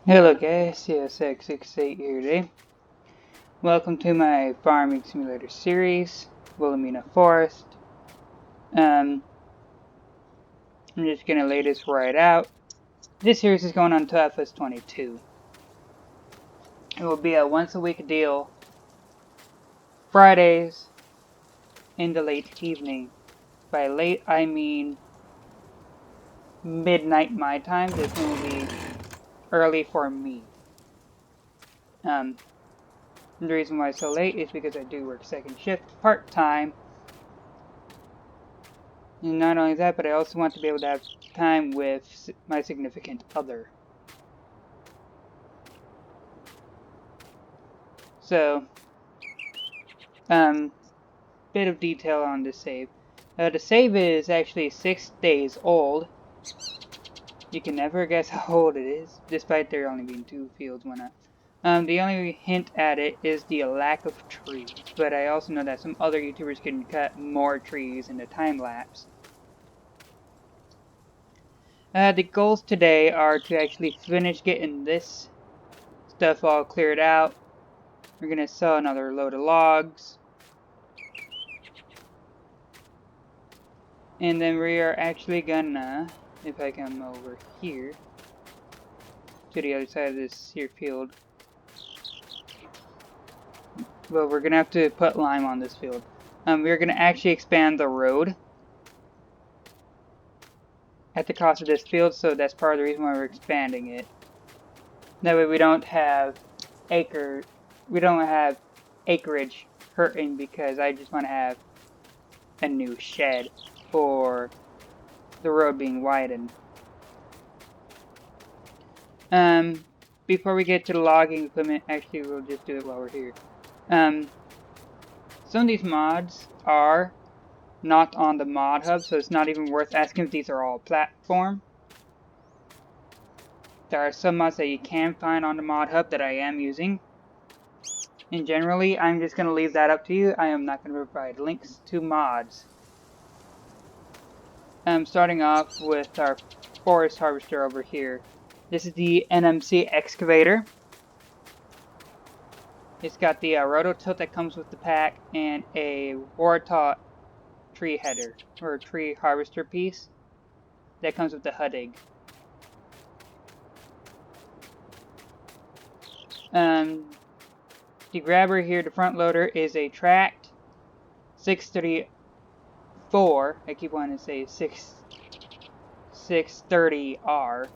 Hello guys, CSX68 here today. Welcome to my farming simulator series, Wilhelmina Forest. I'm just gonna lay this right out. This series is going on to FS22. It will be a once a week deal, Fridays in the late evening. By late I mean midnight my time. This one will be early for me. The reason why it's so late is because I do work second shift part-time. And not only that, but I also want to be able to have time with my significant other. So, bit of detail on this save. The save is actually 6 days old. You can never guess how old it is, despite there only being 2 fields, whatnot. The only hint at it is the lack of trees, but I also know that some other YouTubers can cut more trees in the time lapse. The goals today are to actually finish getting this stuff all cleared out. We're gonna sell another load of logs. And then we are actually gonna, if I come over here, to the other side of this here field. Well, we're gonna have to put lime on this field. We're gonna actually expand the road at the cost of this field, so that's part of the reason why we're expanding it. That way we don't have acreage hurting because I just want to have a new shed or the road being widened. Before we get to the logging equipment, actually we'll just do it while we're here. Some of these mods are not on the mod hub, so it's not even worth asking if these are all platform. There are some mods that you can find on the mod hub that I am using. And generally, I'm just going to leave that up to you. I am not going to provide links to mods. Starting off with our forest harvester over here. This is the NMC excavator. It's got the rototilt that comes with the pack and a Warthog tree header or tree harvester piece that comes with the HUD. The grabber here, the front loader, is a tracked 634. I keep wanting to say 630R,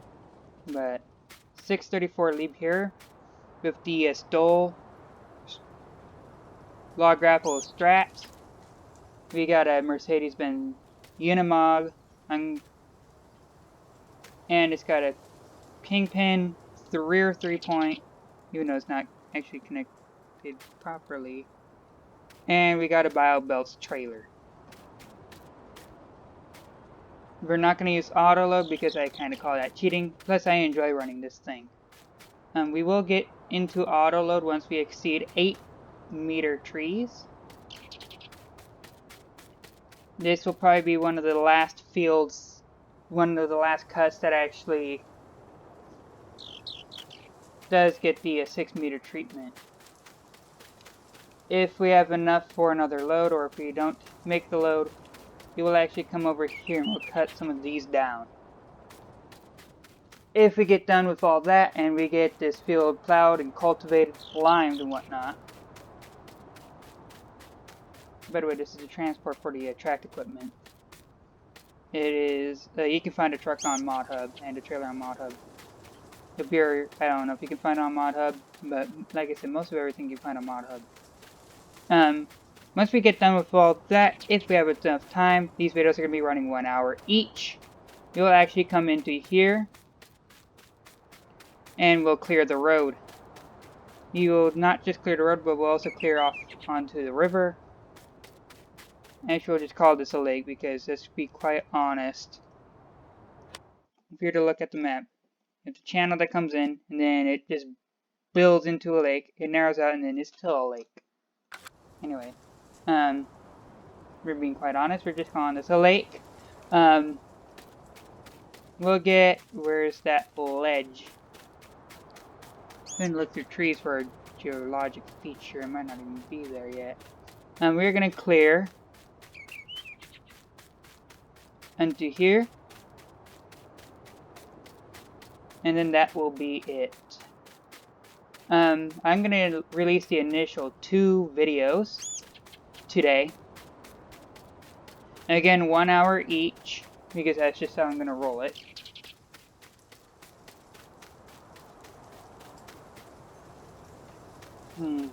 but 634 lead here with the Stoll log grapple straps. We got a Mercedes-Benz Unimog, and it's got a kingpin rear 3-point, even though it's not actually connected properly. And we got a Bio Belts trailer. We're not going to use auto load because I kind of call that cheating. Plus, I enjoy running this thing. We will get into auto load once we exceed 8-meter trees. This will probably be one of the last fields, one of the last cuts that actually does get the 6-meter treatment. If we have enough for another load, or if we don't make the load, we will actually come over here and we'll cut some of these down. If we get done with all that and we get this field plowed and cultivated, limed and whatnot. By the way, this is the transport for the tracked equipment. It is, you can find a truck on Mod Hub and a trailer on Mod Hub. The beer, I don't know if you can find it on Mod Hub, but like I said, most of everything you can find on Mod Hub. Once we get done with all that, if we have enough time, these videos are going to be running 1 hour each. You'll actually come into here and we'll clear the road. You will not just clear the road, but we'll also clear off onto the river. Actually, we'll just call this a lake because, let's be quite honest, if you were to look at the map, it's a channel that comes in and then it just builds into a lake, it narrows out, and then it's still a lake. Anyway, we're being quite honest, we're just calling this a lake. We'll get, where's that ledge? Gonna look through trees for a geologic feature. It might not even be there yet. We're gonna clear into here, and then that will be it. I'm gonna release the initial 2 videos today. And again, 1 hour each, because that's just how I'm gonna roll it.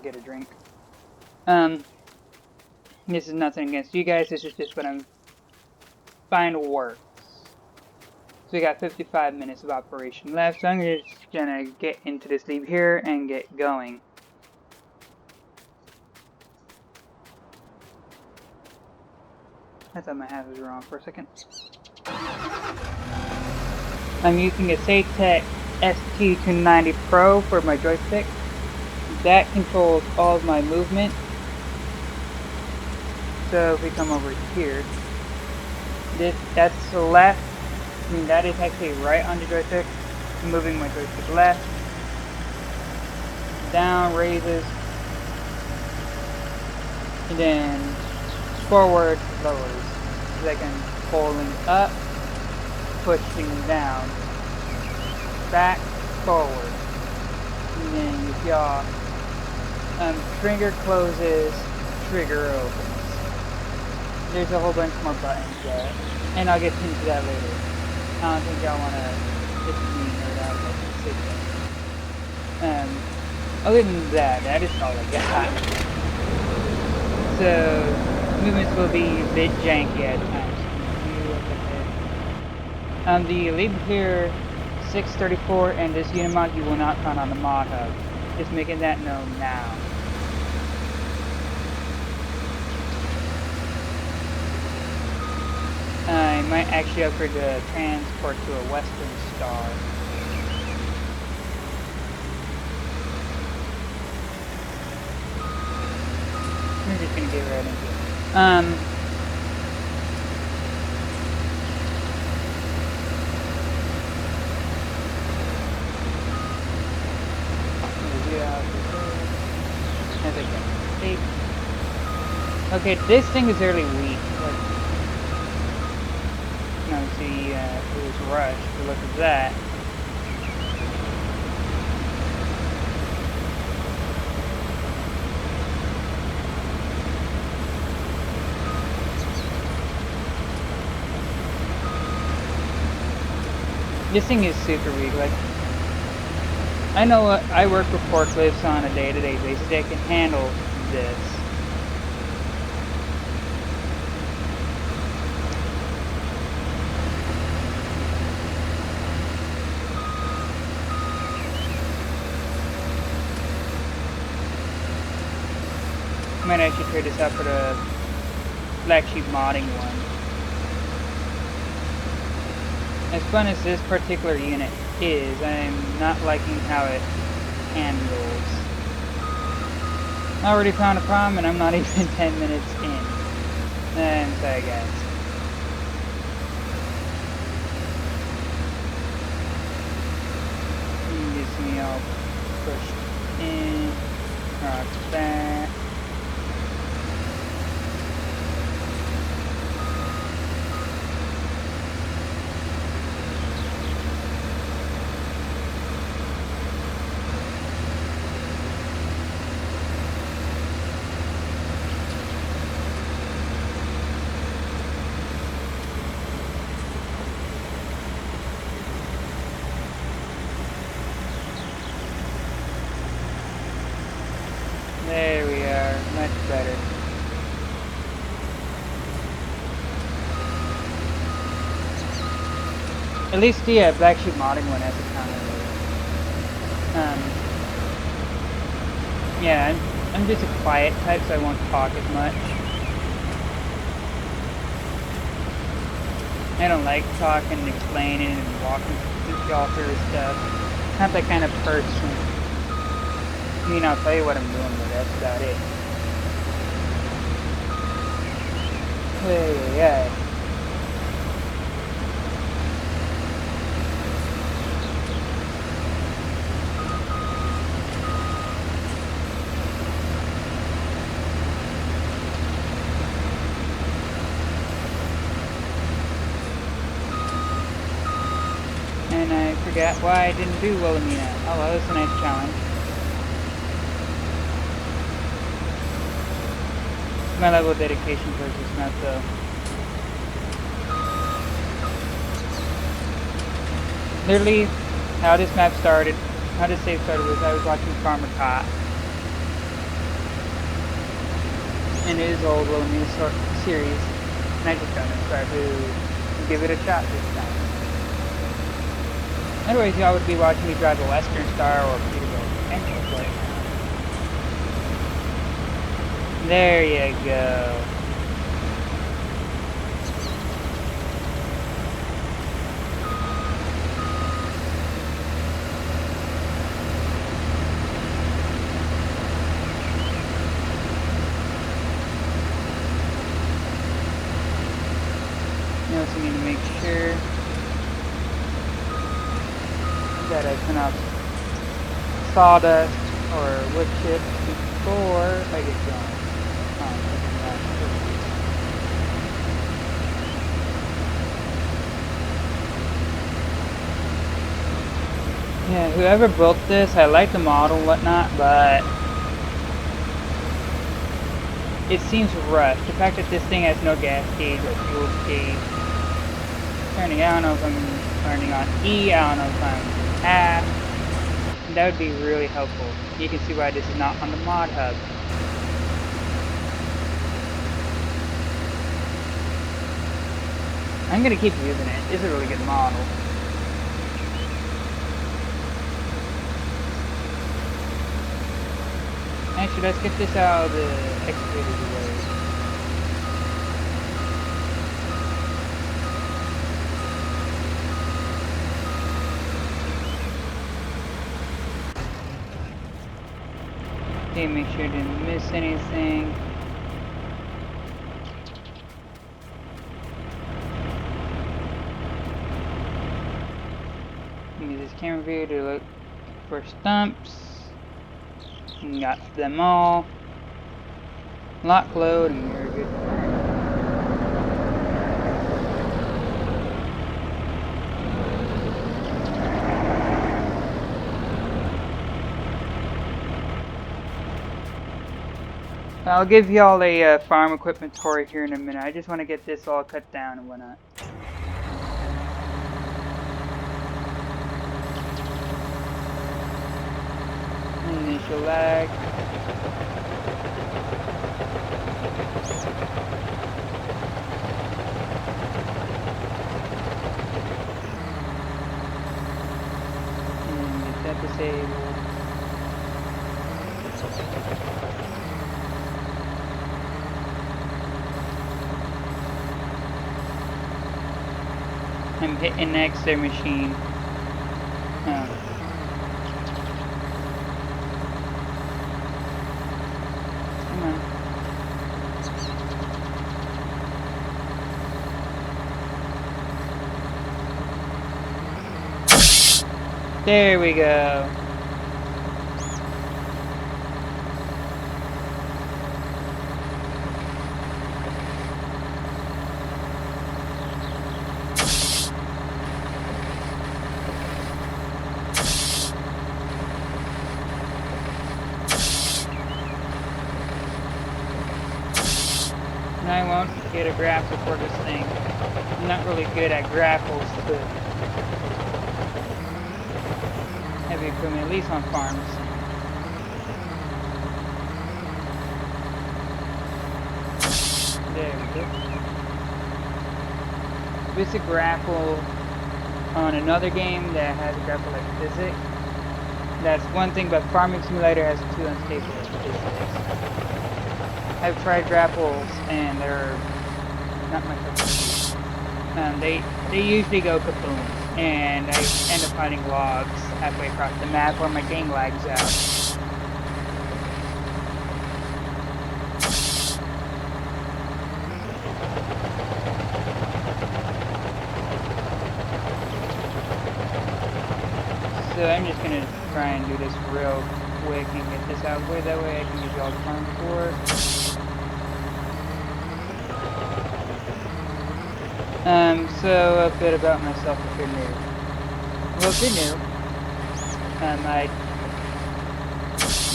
Get a drink. This is nothing against you guys, this is just what I'm find works. So we got 55 minutes of operation left, so I'm just gonna get into this leave here and get going. I thought my hat was wrong for a second. I'm using a Satec ST290 Pro for my joystick. That controls all of my movement. So if we come over here, that's left. I mean, that is actually right on the joystick. I'm moving my joystick left, down, raises, and then forward, lowers. So I can pulling up, pushing down, back, forward. And then if y'all trigger closes, trigger opens. There's a whole bunch more buttons there, and I'll get into that later. I don't think y'all want to listen to me nerd out about this. Other than that, that is all I got. So, movements will be a bit janky at times. The lead here 634 and this Unimog you will not find on the mod hub. Just making that known now. I might actually upgrade the transport to a Western Star. We're just gonna get right into it. Okay, this thing is really weak. See, it was rushed, but look at that. This thing is super weak. Like, I know I work with forklifts on a day-to-day basis. They can handle this. I might actually trade this out for the Black Sheep modding one. As fun as this particular unit is, I'm not liking how it handles. I already found a problem and I'm not even 10 minutes in. I'm sorry guys. You can see me all pushed in. Rock that. There we are, much better. At least the Black Sheep modding one has a counter. Yeah, I'm just a quiet type, so I won't talk as much. I don't like talking and explaining and walking y'all through stuff. Not that kind of person. I mean, I'll tell you what I'm doing, but that's about it. Yeah. And I forgot why I didn't do Wilhelmina. Oh well, it's a nice challenge. My level of dedication towards this map though. Literally, how this map started, how this save started was I was watching Farmer Cop. And it is old Wilhelmina series. And I just got inspired to give it a shot this time. Otherwise, y'all would be watching me drive a Western Star or Peterbilt. Anyway, there you go. You also need to make sure that I turn off sawdust or wood chips before I get going. Yeah, whoever built this, I like the model and whatnot, but it seems rushed. The fact that this thing has no gas gauge or fuel gauge. Turning, I don't know if I'm turning on E, I don't know if I'm half. That would be really helpful. You can see why this is not on the mod hub. I'm gonna keep using it. It's a really good model. Actually, let's get this out of the excavators away. Okay, make sure I didn't miss anything. Use this camera view to look for stumps. Got them all. Lock, load, and you're good. I'll give y'all a farm equipment tour here in a minute. I just want to get this all cut down and whatnot. Initial lag. And get that disabled. I'm hitting next their machine. Oh. Come on. There we go. And I won't get a grapple for this thing. I'm not really good at grapples, but heavy equipment, at least on farms. There we go. This is a grapple on another game that has a grapple like physics. That's one thing, but Farming Simulator has two unstable physics. I've tried grapples and they're not my cup of tea. They usually go kaboom, and I end up finding logs halfway across the map or my game lags out. So I'm just gonna try and do this real quick and get this out of the way. That way I can use y'all the farm tour. So a bit about myself if you're new. Although if you're new, I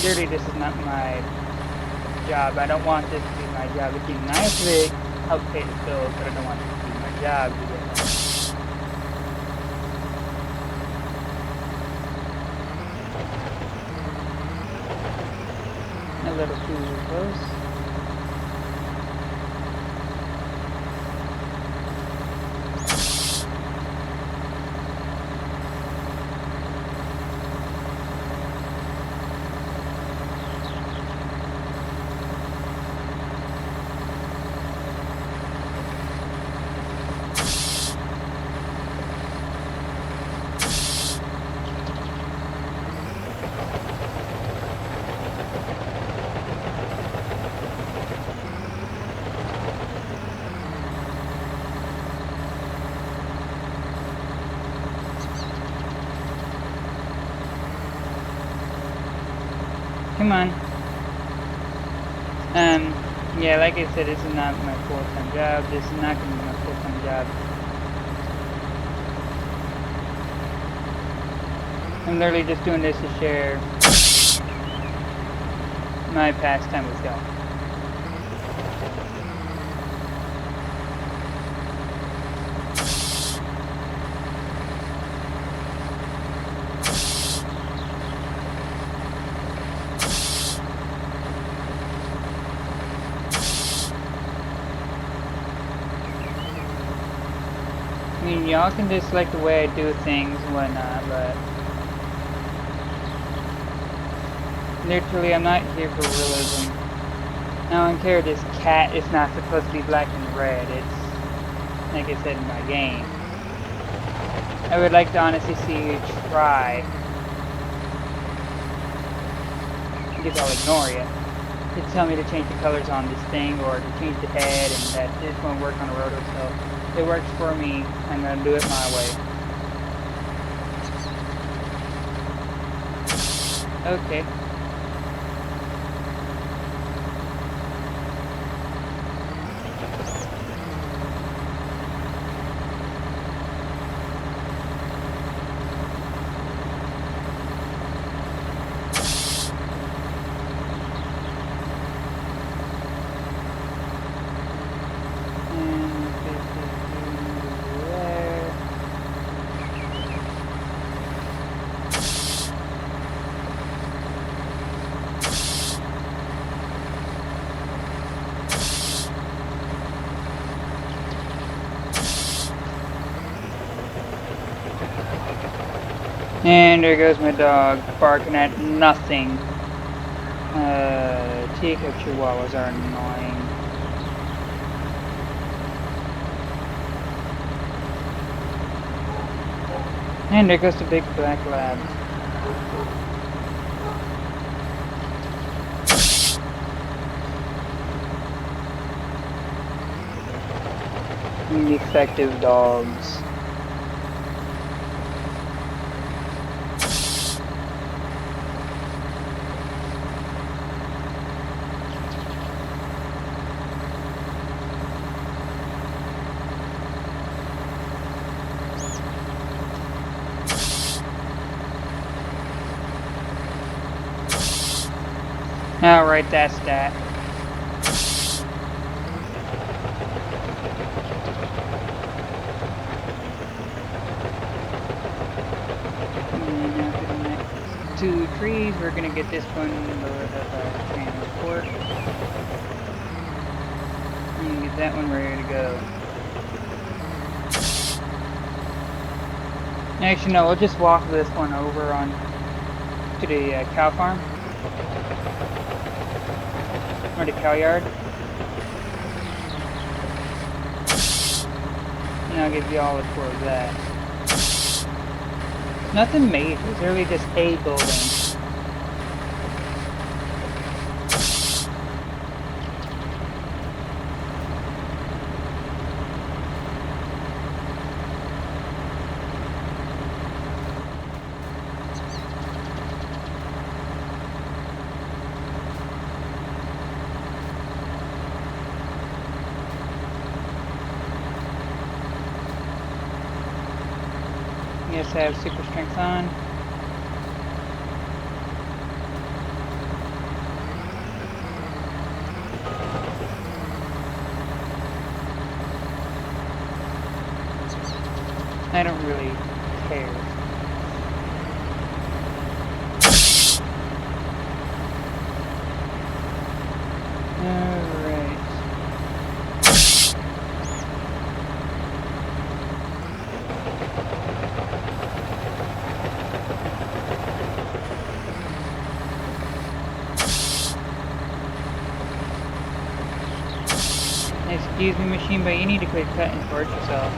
literally this is not my job. I don't want this to be my job. It'd be nice if it helped pay the bills, but I don't want this to be my job to get a little too close. Come on. Yeah, like I said, this is not my full-time job. This is not going to be my full-time job. I'm literally just doing this to share my pastime with y'all. I mean, y'all can dislike the way I do things and whatnot, but literally, I'm not here for realism. I don't care this cat is not supposed to be black and red. It's, like I said, in my game. I would like to honestly see you try. I guess I'll ignore you. To tell me to change the colors on this thing or to change the head and that this won't work on a roto, so it works for me. I'm gonna do it my way. Okay. And there goes my dog, barking at nothing. Teacup chihuahuas are annoying. And there goes the big black lab. Effective dogs. Alright, that's that. And after the next 2 trees, we're gonna get this one loaded up our transport. And get that one ready to go. Actually, no, we'll just walk this one over on to the cow farm. Or the cow yard. And I'll give you all a tour of that. Nothing major, it's really just a building. has to have super strength on. I don't really care. Alright. Excuse me, machine, but you need to quit cutting towards yourself.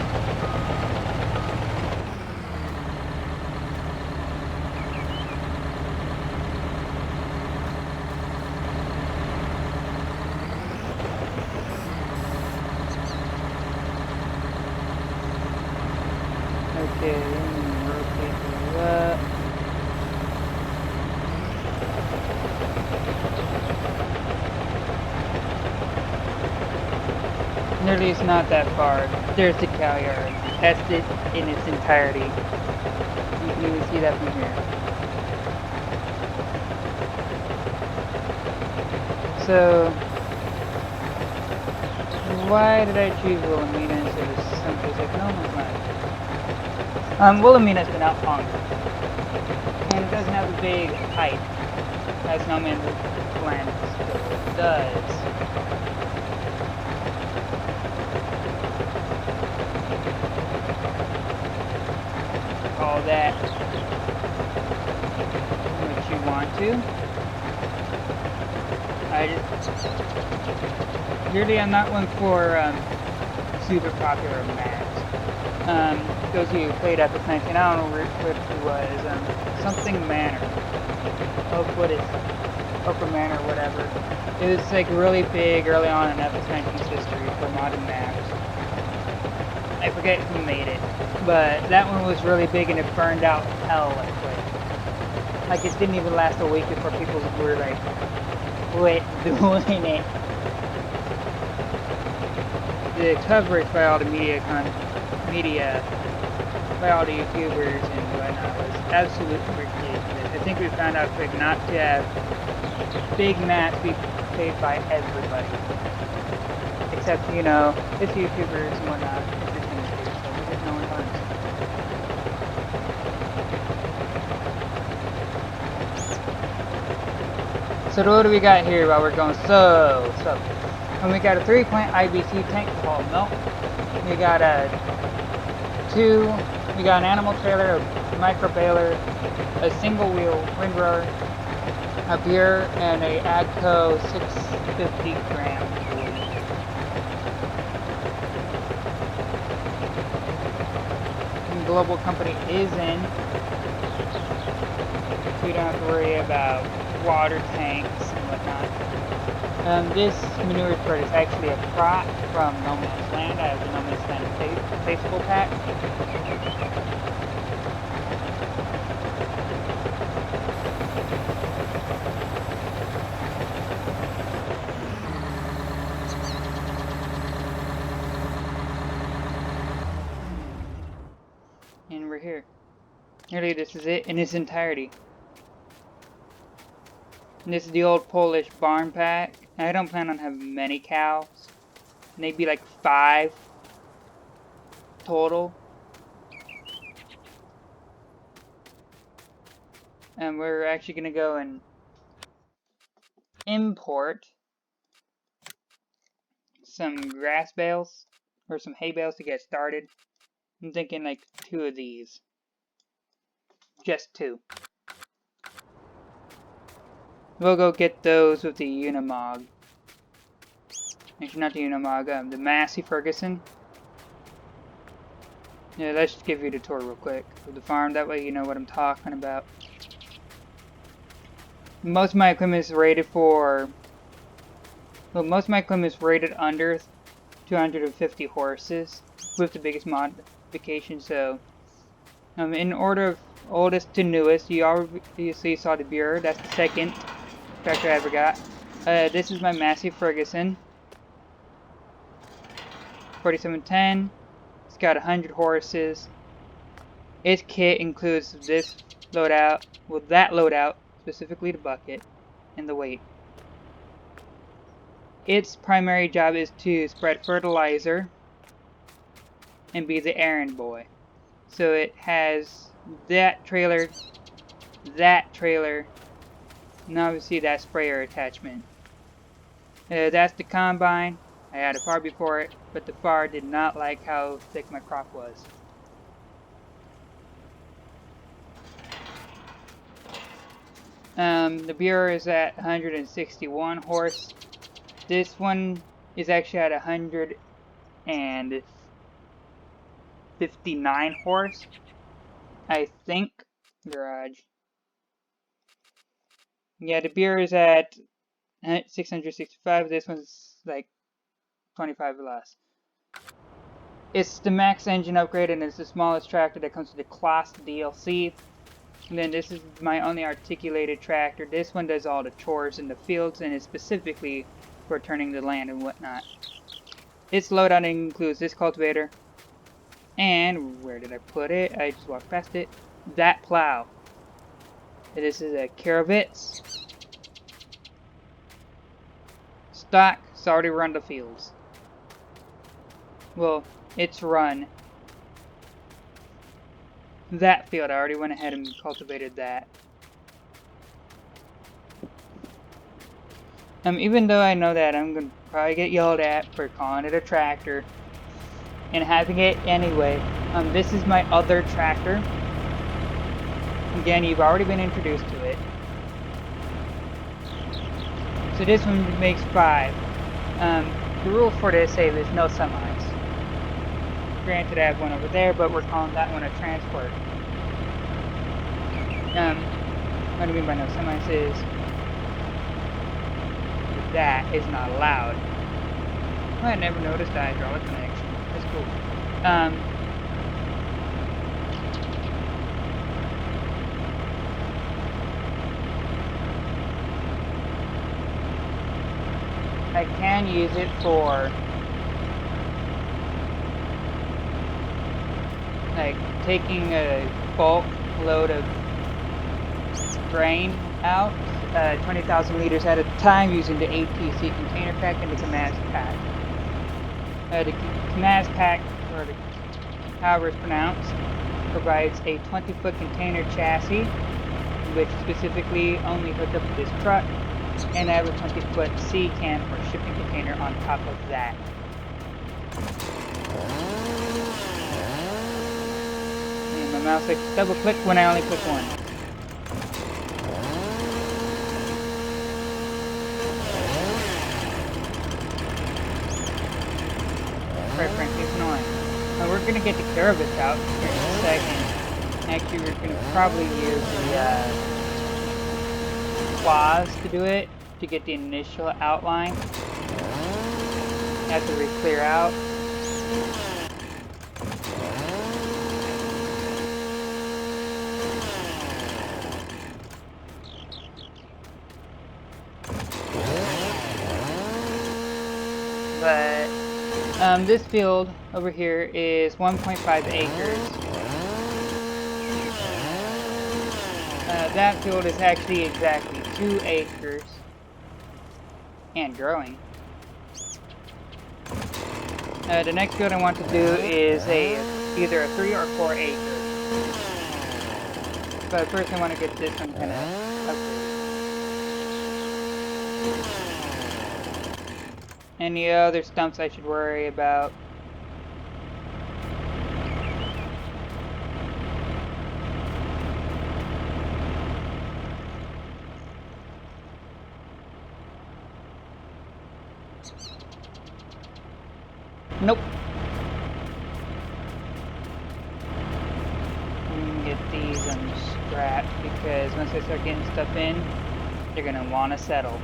Okay, rotate that. Nearly it's not that far. There's the cow yard. That's it in its entirety. You can even see that from here. So, why did I choose Wilhelmina instead of someplace like No Man's Land? Wilhelmina's been out longer. And it doesn't have the big height as No Man's Land still does. Call that what you want to. Really, I'm not one for super popular maps. Those of you who played FS19, I don't know what it was. Something Manor. What is Upper Manor, whatever. It was like really big early on in FS19's history for modern maps. I forget who made it, but that one was really big and it burned out hell quick. Like it didn't even last a week before people were like, quit doing it. The coverage by all the by all the YouTubers and whatnot was absolutely ridiculous. I think we found out quick not to have big maps be played by everybody. Except, you know, it's YouTubers and whatnot. It's just industry, so because no one learns. So what do we got here while we're going so? And we got a 3-plant IBC tank to haul milk. We got we got an animal trailer, a micro baler, a single wheel windrower, a beer, and a Agco 650 gram weight. And Global Company is in, so you don't have to worry about water tanks and whatnot. This manure spread is actually a prop from No Man's Land. I have the No Man's Land Faithful pack. And we're here. Nearly this is it in its entirety. And this is the old Polish barn pack. I don't plan on having many cows. Maybe like 5 total. And we're actually going to go and import some grass bales or some hay bales to get started. I'm thinking like 2 of these. Just 2. We'll go get those with the Unimog. Actually, not the Unimog, the Massey Ferguson. Yeah, let's just give you the tour real quick of the farm. That way you know what I'm talking about. Most of my equipment is rated for... Well, most of my equipment is rated under 250 horses with the biggest modification. So, in order of oldest to newest, you obviously saw the Bureau. That's the second tractor I ever got. This is my Massey Ferguson 4710. It's got 100 horses. Its kit includes this loadout, well, that loadout, specifically the bucket, and the weight. Its primary job is to spread fertilizer and be the errand boy. So it has that trailer, and obviously that sprayer attachment. That's the combine. I had a FAR before it, but the FAR did not like how thick my crop was. The Bureau is at 161 horse. This one is actually at 159 horse. I think. Garage. Yeah, the Bureau is at 665. This one's like 25 or less. It's the max engine upgrade and it's the smallest tractor that comes with the Class DLC. And then this is my only articulated tractor. This one does all the chores in the fields and is specifically for turning the land and whatnot. Its loadout includes this cultivator. And where did I put it? I just walked past it. That plow. This is a Caravitz. Stock. It's already run the fields. Well, it's run. That field, I already went ahead and cultivated that. Even though I know that I'm going to probably get yelled at for calling it a tractor and having it anyway, this is my other tractor. Again, you've already been introduced to it. So this one makes 5. The rule for this save is no semis. Granted, I have one over there, but we're calling that one a transport. What I mean by no semis is that is not allowed. Well, I never noticed the hydraulic connection. That's cool. I can use it for like taking a bulk load of grain out 20,000 liters at a time using the APC container pack and the Kamaz pack. The Kamaz pack, or however it's pronounced, provides a 20-foot container chassis, which specifically only hooked up to this truck, and I have a 20-foot sea can or shipping container on top of that. And my mouse likes to double click when I only click one. Quite frankly, it's annoying. Now we're going to get the Caravitz out here in a second. Actually, we're going to probably use the claws to do it, to get the initial outline. After we clear out. But this field over here is 1.5 acres. That field is actually exactly 2 acres and growing. The next field I want to do is either a 3 or 4 acres. But first I want to get this one kind of upgraded. Any other stumps I should worry about? Nope. I'm gonna get these unstrapped because once I start getting stuff in, they're gonna want to settle.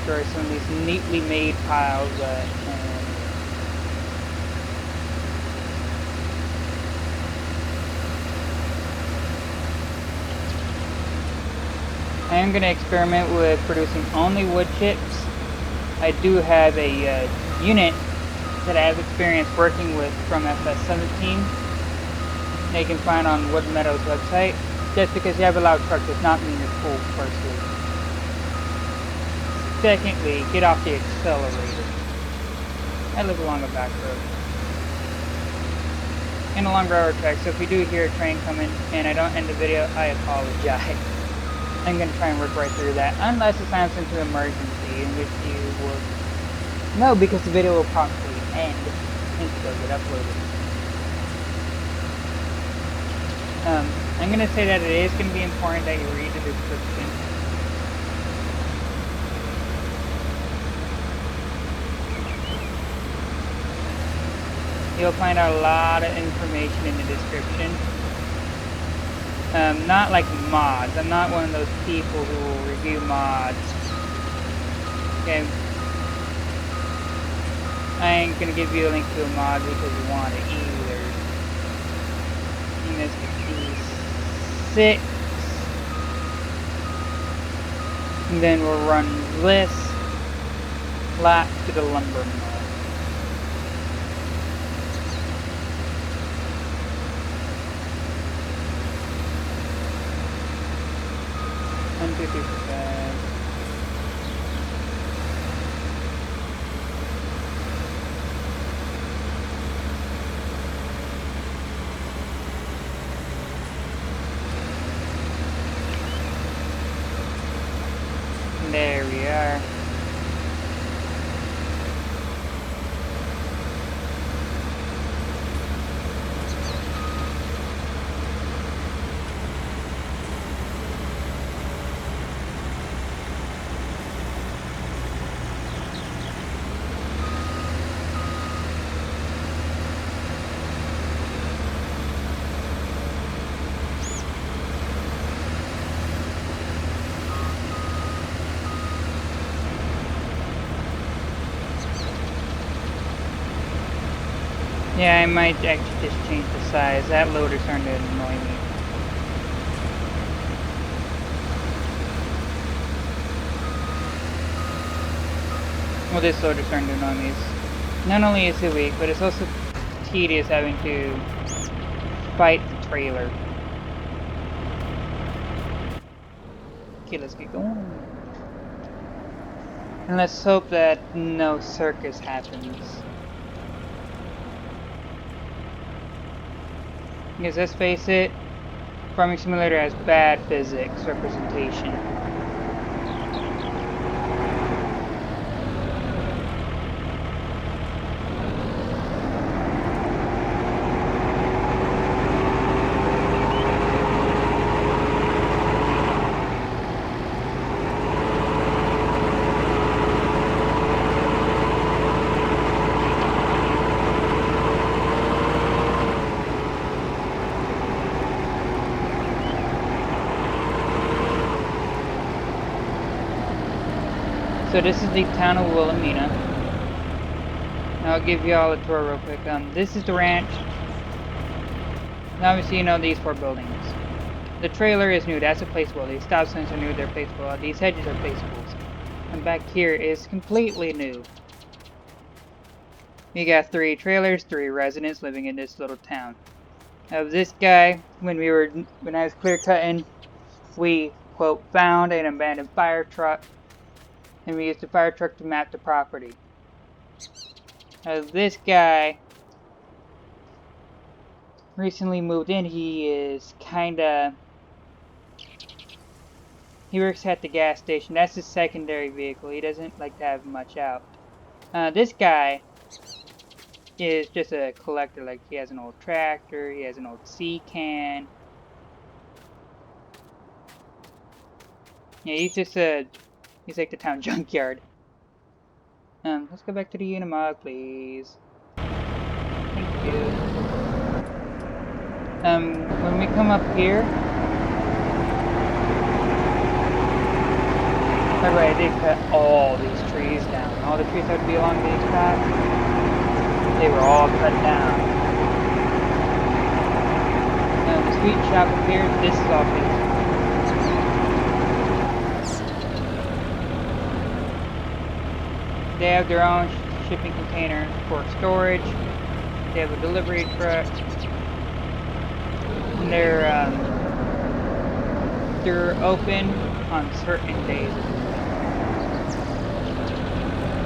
destroy some of these neatly made piles that I am going to experiment with producing only wood chips. I do have a unit that I have experience working with from FS19 that you can find on Wood Meadows website. Just because you have a loud truck does not mean you're full, firstly. Secondly, get off the accelerator. I live along a back road. And along railroad tracks, so if you do hear a train coming and I don't end the video, I apologize. I'm going to try and work right through that, unless it sounds into emergency, in which you will know because the video will promptly end and still get uploaded. I'm going to say that it is going to be important that you read the description. You'll find out a lot of information in the description. Not like mods. I'm not one of those people who will review mods. Okay. I ain't gonna give you a link to a mod because you want it either. And this is 6. And then we'll run this lap to the lumber mill. There we are. Yeah, I might actually just change the size. That loader's starting to annoy me. Well, this loader's starting to annoy me. Not only is it weak, but it's also tedious having to fight the trailer. Okay, let's get going. And let's hope that no circus happens. Because let's face it, Farming Simulator has bad physics representation. So this is the town of Wilhelmina. I'll give you all a tour real quick. This is the ranch. Now obviously you know these 4 buildings. The trailer is new, that's a placeable. These stop signs are new, they're placeable. These hedges are placeables. And back here is completely new. We got 3 trailers, 3 residents living in this little town. Now this guy, when I was clear cutting, we, quote, found an abandoned fire truck. And we used the fire truck to map the property. This guy recently moved in. He is he works at the gas station. That's his secondary vehicle. He doesn't like to have much out. This guy is just a collector. Like, he has an old tractor. He has an old sea can. Yeah, he's like the town junkyard. Let's go back to the Unimog, please. Thank you. When we come up here, By the way, I did cut all these trees down. All the trees that would be along these paths, they were all cut down. Now the sweet shop up here, this is all fixed. They have their own shipping container for storage. They have a delivery truck. And they're open on certain days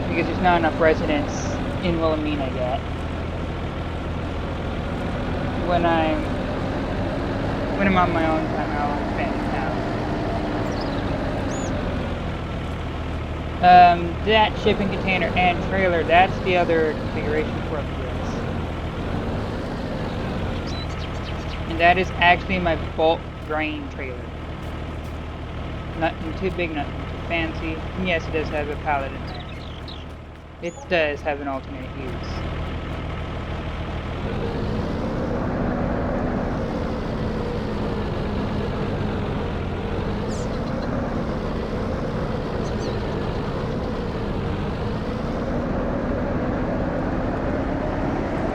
because there's not enough residents in Wilhelmina yet. When I'm on my own time, I'll expand the town. That shipping container and trailer, that's the other configuration for this. And that is actually my bulk grain trailer. Nothing too big, nothing too fancy. And yes, it does have a pallet in there. It does have an alternate use.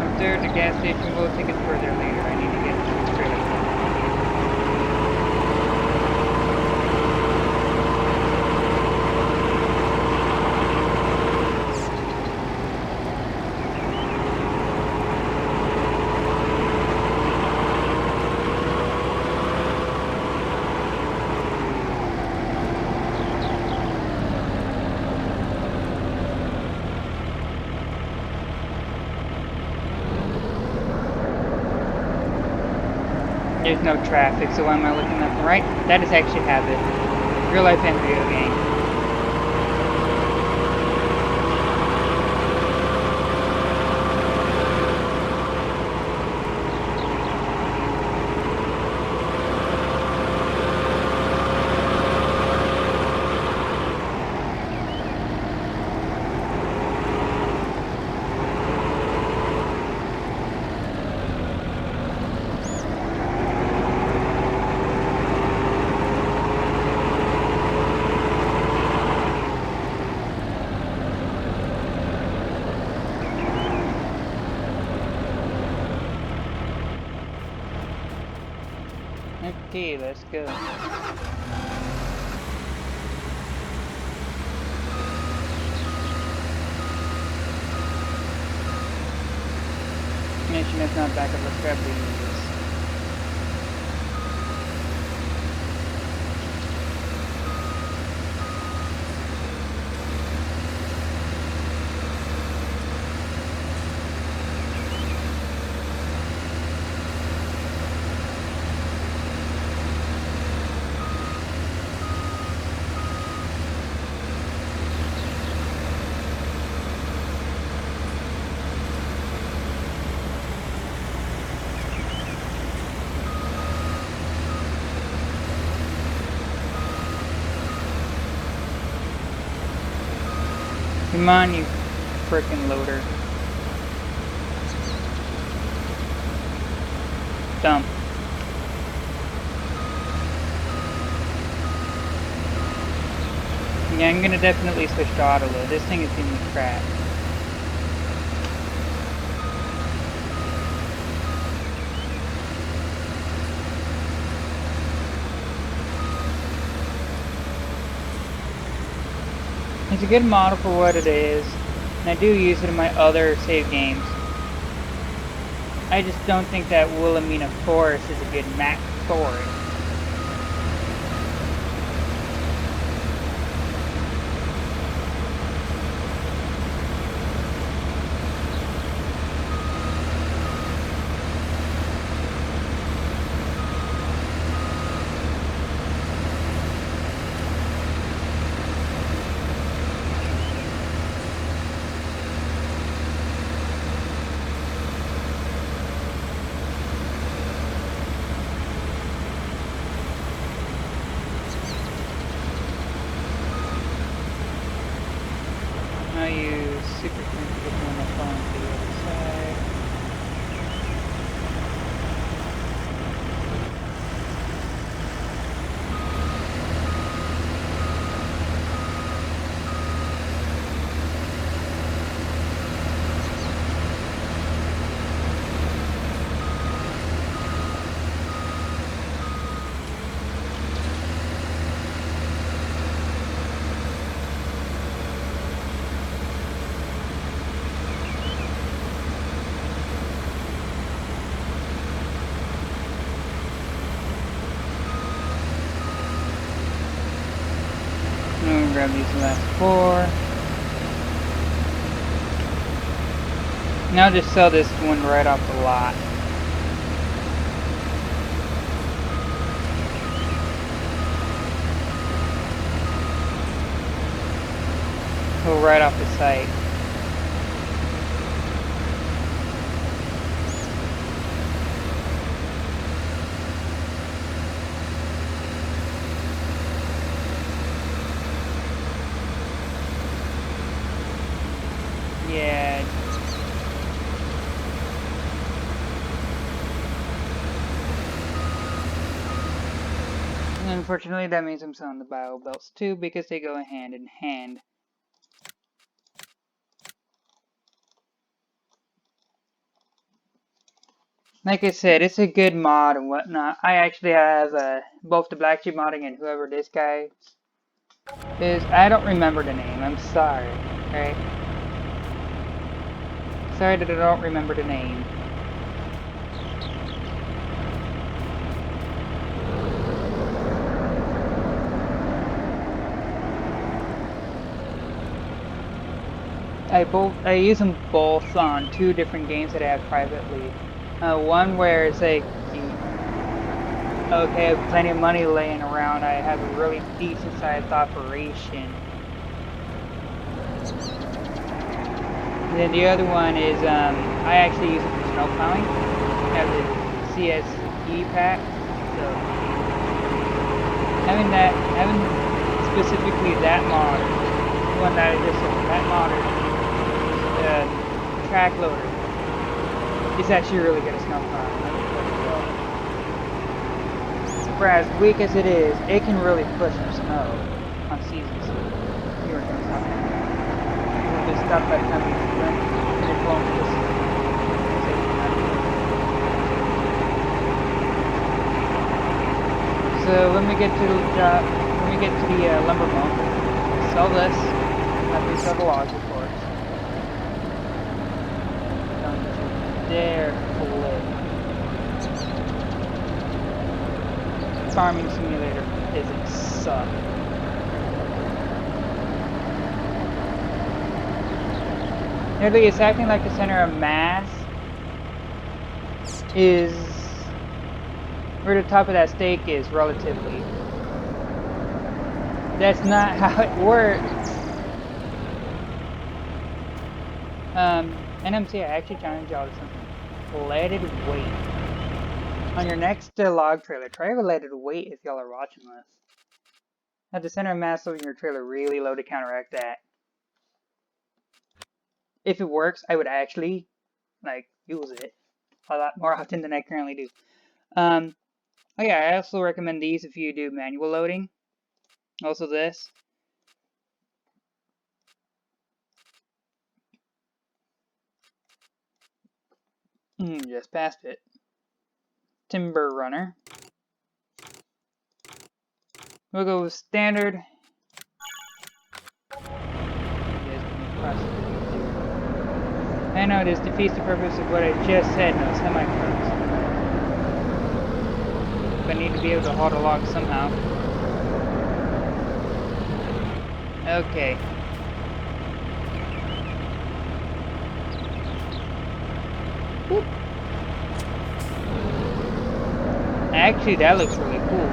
Up there at the gas station, we'll take it further later. I need to get to the trailer. There's no traffic, so why am I looking left and right? That is actually habit. Real life and video game. Okay, let's go. Mission is not back up, let's grab these. Come on, you frickin' loader. Dump. Yeah, I'm gonna definitely switch to auto load. This thing is giving me crap. It's a good model for what it is, and I do use it in my other save games. I just don't think that Wilhelmina Forest is a good map for it. I'll use super sensitive when I fall to the other side. grab these last 4. Now just sell this one right off the lot. Go right off the site. Yeah. Unfortunately, that means I'm selling the bio belts too because they go hand in hand. Like I said, it's a good mod and whatnot. I actually have both the Black Sheep modding and whoever this guy is. I don't remember the name. I'm sorry. Right? Sorry that I don't remember the name. I use them both on 2 different games that I have privately. One where it's like, okay, I have plenty of money laying around. I have a really decent sized operation. And then the other one is I actually use it for snow plowing. I have the CSE pack, so having specifically that mod, the one that I just sold, that mod. Track loader. It's actually really good at snow plowing. For as weak as it is, it can really push some snow on seasons. You were doing something. It'll just stop by the time you went and it won't just. So when we get to the lumber mill, sell this. After we sell the logs, of course. There, flip. Farming simulator physics suck. Nearly, it's acting like the center of mass is where the top of that steak is, relatively. That's not how it works. NMC, I actually challenge y'all to something. Leaded weight. On your next log trailer, try a leaded weight if y'all are watching this. Have the center of mass of your trailer really low to counteract that. If it works, I would actually use it a lot more often than I currently do. Oh yeah, I also recommend these if you do manual loading. Also this. Just past it. Timber runner. We'll go with standard. I know this defeats the purpose of what I just said. No semi-trucks. But I need to be able to haul the log somehow. Okay. Whoop. Actually, that looks really cool.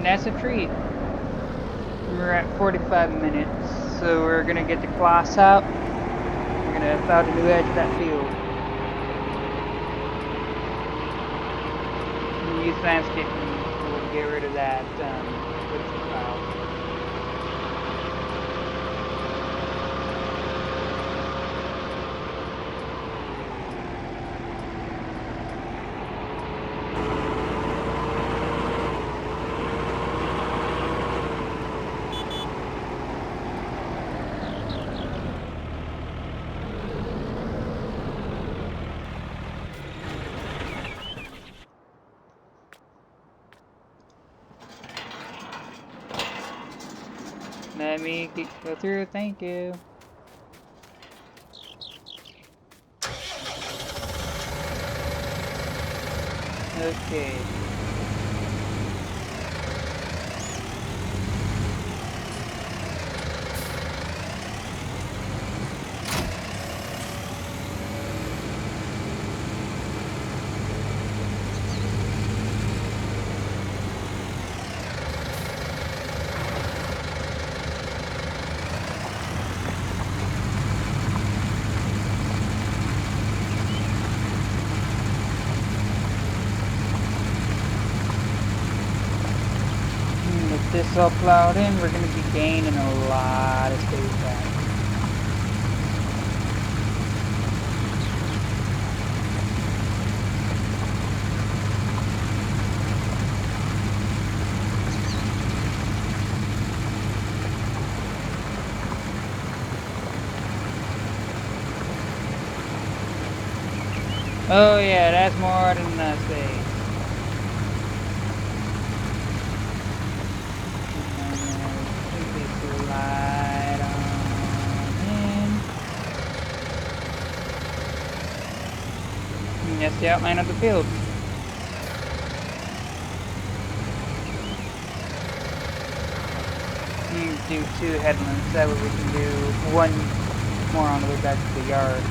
That's a treat. We're at 45 minutes, so we're gonna get the cloths out. We're gonna plow the new edge of that field. And use landscaping to get rid of that with the plow. Let me go through. Thank you. Okay. With this all plowed in, we're going to be gaining a lot of space back. Oh yeah, that's more than enough space. Slide on in. And that's the outline of the field. Do 2 headlands, that way we can do 1 more on the way back to the yard.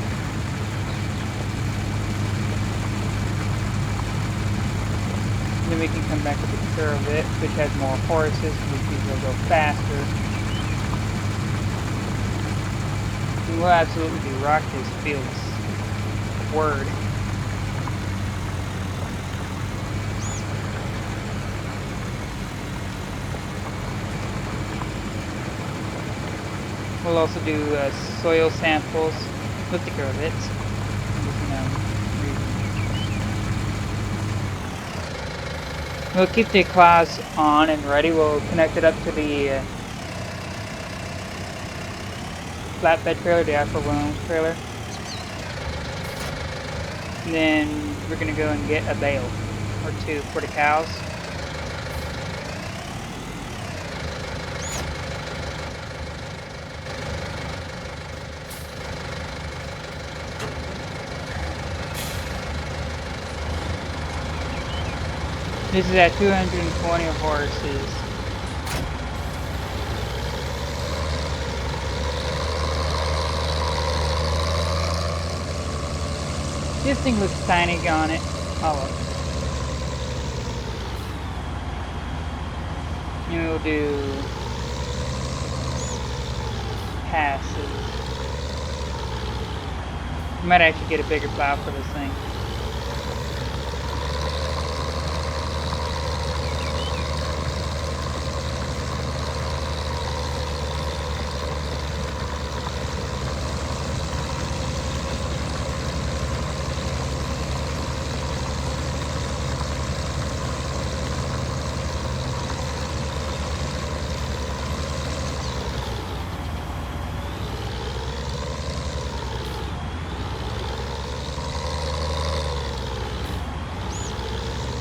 Then we can come back with the curve which has more horses, which will go faster. And we'll absolutely rock this field's word. We'll also do soil samples with the curvets. We'll keep the class on and ready. We'll connect it up to the flatbed trailer, the Alfa Williams trailer. And then we're going to go and get a bale or 2 for the cows. This is at 220 horses. This thing looks tiny on it. Oh well. And we'll do passes. We might actually get a bigger plow for this thing.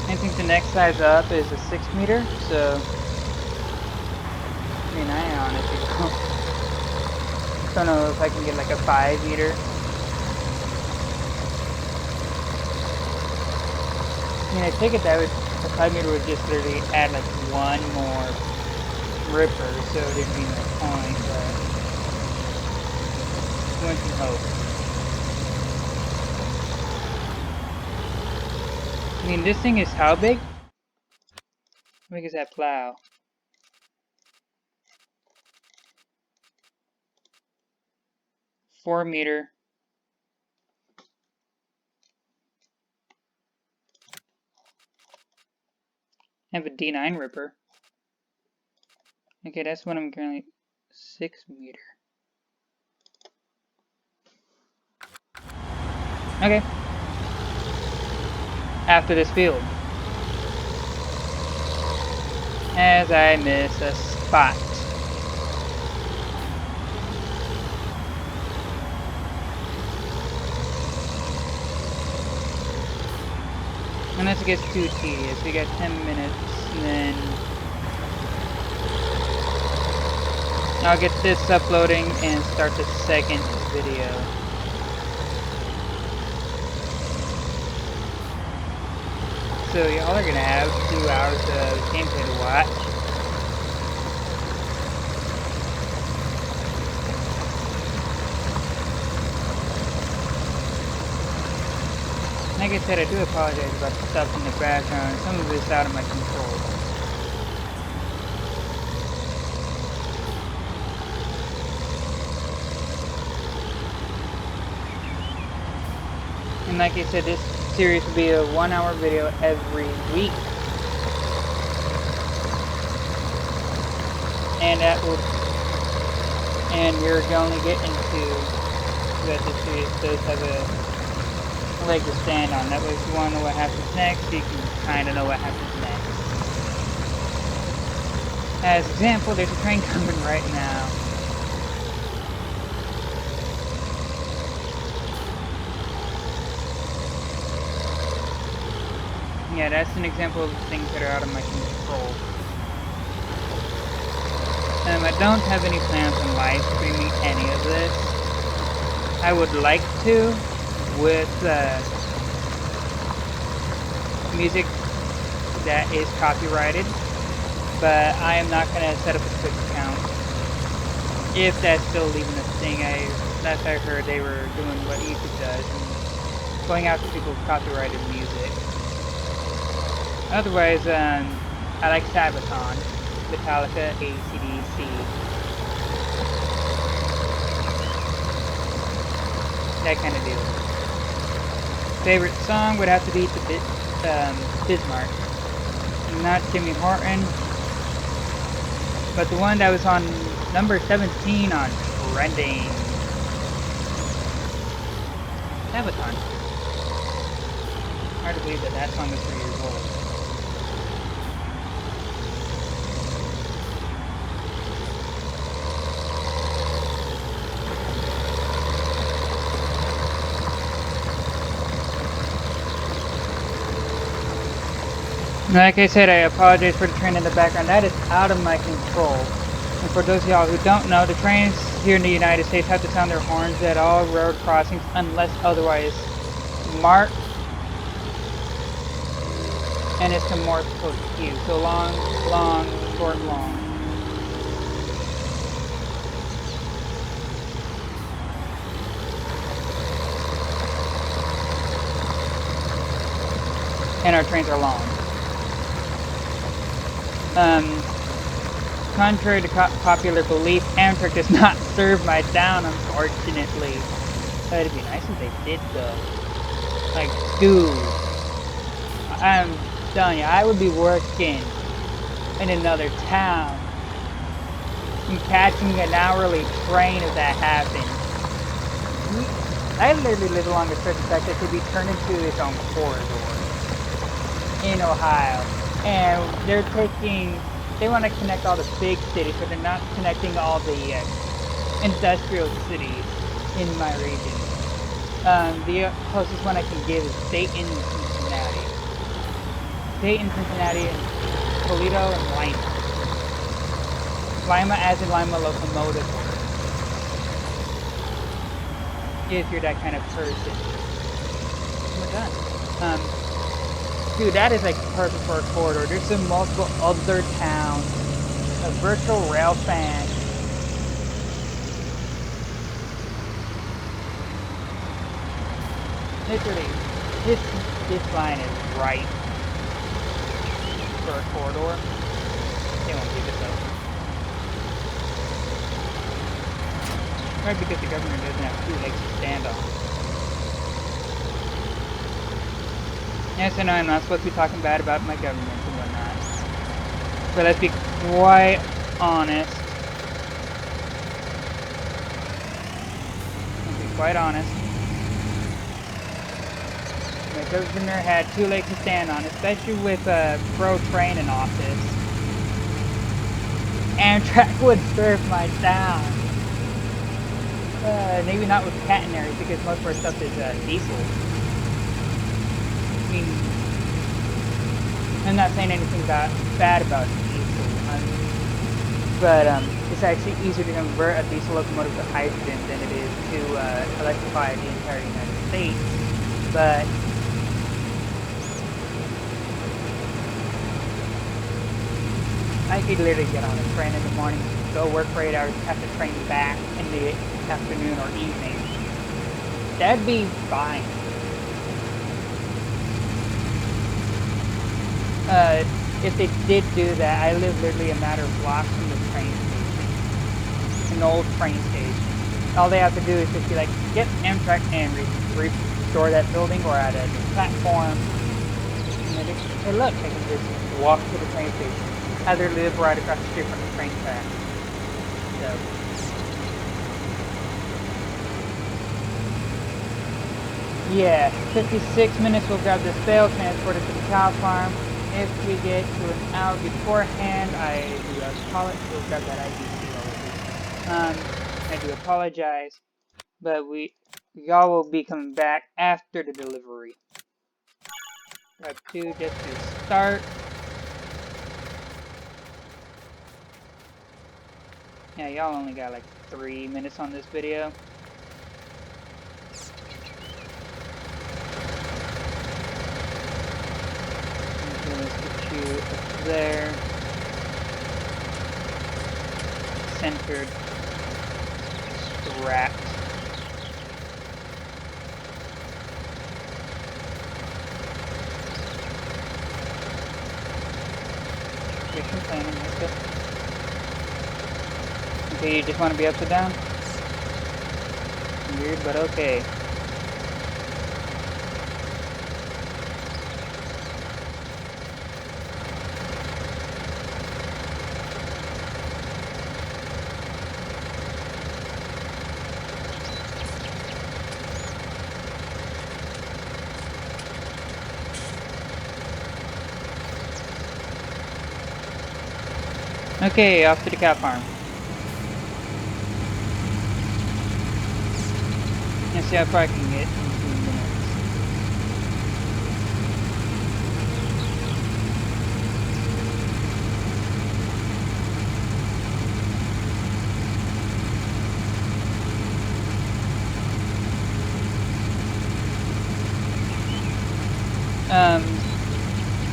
I think the next size up is a 6 meter, so keep an eye on it. Don't know if I can get like a 5 meter. I mean, I take it that would, a 5 meter would just literally add like 1 more ripper, so there'd be no point, but one can hope. I mean, this thing is how big? How big is that plow? $4 meter. I have a D9 ripper. Okay, that's what I'm currently 6 meter. Okay. After this field. As I miss a spot. Unless it gets too tedious. We got 10 minutes, and then I'll get this uploading and start the second video. So y'all are gonna have 2 hours of gameplay to watch. Like I said, I do apologize about the stuff in the background. Some of it's out of my control. And like I said, this series will be a 1-hour video every week. And that will, and you're going to get into that this series does have a leg to stand on. That way if you want to know what happens next, you can kind of know what happens next. As example, there's a train coming right now. Yeah, that's an example of things that are out of my control. I don't have any plans on live streaming any of this. I would like to with music that is copyrighted, but I am not going to set up a Twitch account. If that's still even a thing, last I heard they were doing what YouTube does, and going after people with copyrighted music. Otherwise, I like Sabaton, Metallica, AC/DC. That kind of deal. Favorite song would have to be Bismarck. Not Jimmy Horton, but the one that was on number 17 on Trending. Sabaton. Hard to believe that that song is 3 years old. Like I said, I apologize for the train in the background. That is out of my control. And for those of y'all who don't know, the trains here in the United States have to sound their horns at all road crossings unless otherwise marked. And it's the Morse code Q. So long, long, short, long. And our trains are long. Contrary to popular belief, Amtrak does not serve my town, unfortunately. But it'd be nice if they did, though. Like, dude, I'm telling you, I would be working in another town and catching an hourly train if that happened. I literally live along a stretch of track that could be turned into its own corridor in Ohio. And they want to connect all the big cities, but they're not connecting all the industrial cities in my region. The closest one I can give is Dayton, Cincinnati. Dayton, Cincinnati, and Toledo, and Lima. Lima as in Lima locomotive. If you're that kind of person. We're done. Dude, that is like perfect for a corridor. There's some multiple other towns. A virtual rail fan. Literally, this line is right for a corridor. They won't give it though. Right, because the government doesn't have 2 legs to stand on. Yes, I know I'm not supposed to be talking bad about my government and whatnot. But let's be quite honest. Let's be quite honest. My governor had 2 legs to stand on, especially with a pro-train in office. Amtrak would serve my town. Maybe not with catenaries, because most of our stuff is diesel. I mean, I'm not saying anything bad about diesel. But it's actually easier to convert a diesel locomotive to hydrogen than it is to electrify the entire United States. But I could literally get on a train in the morning, go work for 8 hours, catch a train back in the afternoon or evening. That'd be fine. If they did do that, I live literally a matter of blocks from the train station. An old train station. All they have to do is just be like, yep, Amtrak, and restore that building or add a new platform. And then hey look, I can just walk to the train station. I literally live right across the street from the train track. So. Yeah, 56 minutes we'll grab this bale, transport it to the cow farm. If we get to an hour beforehand, I do apologize. We'll grab that IDC. I do apologize, but y'all will be coming back after the delivery. Grab 2 just to start. Yeah, y'all only got like 3 minutes on this video. Okay, let's get you up there. Centered. Strapped. Mission planning, let's go. Okay, you just want to be upside down? Weird, but okay. Okay, off to the cow farm. Let's see how far I can get in 2 minutes.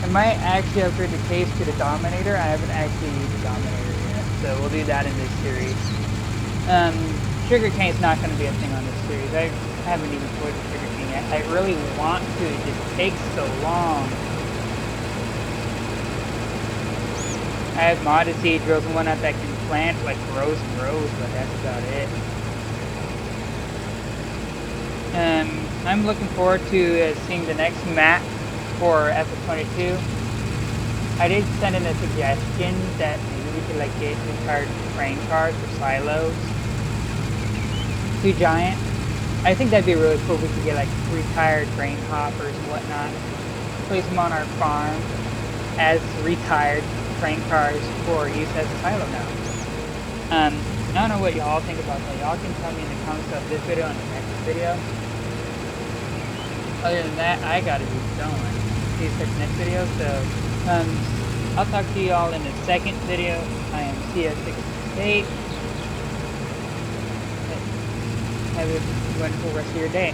I might actually upgrade the case to the Dominator. I haven't actually used the Dominator yet, so we'll do that in this series. Sugarcane's not going to be a thing on this series. I haven't even played with sugarcane yet. I really want to, it just takes so long. I have modded seed drills and whatnot that can plant like rows and rows, but that's about it. I'm looking forward to seeing the next map for FS22. I did send in a suggestion that maybe we could like get retired train cars or silos. Too giant. I think that'd be really cool if we could get like retired grain hoppers and whatnot. Place them on our farm as retired train cars for use as a silo now. I don't know what y'all think about that. Y'all can tell me in the comments of this video and the next video. Other than that, I gotta be going. See you for the next video. So, I'll talk to y'all in the second video. I am CS68. Have a wonderful rest of your day.